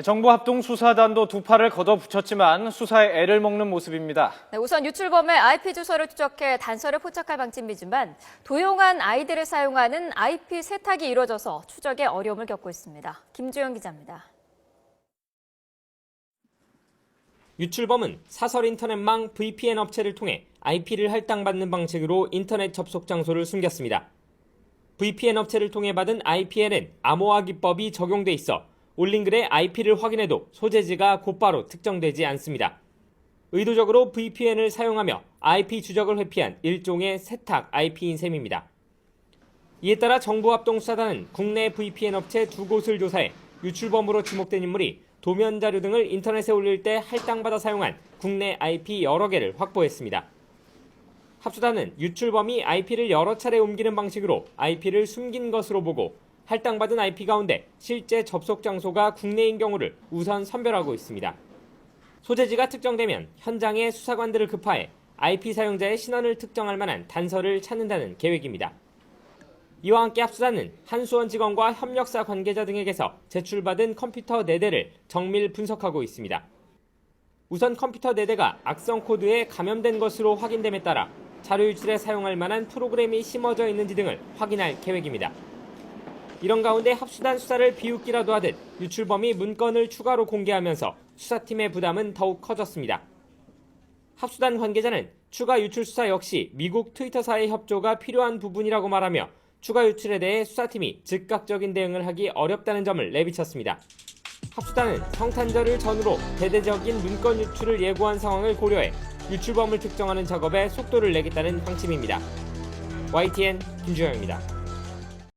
정부 합동 수사단도 두 팔을 걷어붙였지만 수사에 애를 먹는 모습입니다. 우선 유출범의 IP 주소를 추적해 단서를 포착할 방침이지만 도용한 아이디를 사용하는 IP 세탁이 이뤄져서 추적에 어려움을 겪고 있습니다. 김주영 기자입니다. 유출범은 사설 인터넷망 VPN 업체를 통해 IP를 할당받는 방식으로 인터넷 접속 장소를 숨겼습니다. VPN 업체를 통해 받은 IP에는 암호화 기법이 적용돼 있어 올린 글의 IP를 확인해도 소재지가 곧바로 특정되지 않습니다. 의도적으로 VPN을 사용하며 IP 추적을 회피한 일종의 세탁 IP인 셈입니다. 이에 따라 정부 합동수사단은 국내 VPN 업체 2곳을 조사해 유출범으로 지목된 인물이 도면 자료 등을 인터넷에 올릴 때 할당받아 사용한 국내 IP 여러 개를 확보했습니다. 합수단은 유출범이 IP를 여러 차례 옮기는 방식으로 IP를 숨긴 것으로 보고 할당받은 IP 가운데 실제 접속 장소가 국내인 경우를 우선 선별하고 있습니다. 소재지가 특정되면 현장의 수사관들을 급파해 IP 사용자의 신원을 특정할 만한 단서를 찾는다는 계획입니다. 이와 함께 합수단은 한수원 직원과 협력사 관계자 등에게서 제출받은 컴퓨터 4대를 정밀 분석하고 있습니다. 우선 컴퓨터 4대가 악성 코드에 감염된 것으로 확인됨에 따라 자료 유출에 사용할 만한 프로그램이 심어져 있는지 등을 확인할 계획입니다. 이런 가운데 합수단 수사를 비웃기라도 하듯 유출범이 문건을 추가로 공개하면서 수사팀의 부담은 더욱 커졌습니다. 합수단 관계자는 추가 유출 수사 역시 미국 트위터사의 협조가 필요한 부분이라고 말하며 추가 유출에 대해 수사팀이 즉각적인 대응을 하기 어렵다는 점을 내비쳤습니다. 합수단은 성탄절을 전후로 대대적인 문건 유출을 예고한 상황을 고려해 유출범을 특정하는 작업에 속도를 내겠다는 방침입니다. YTN 김주영입니다.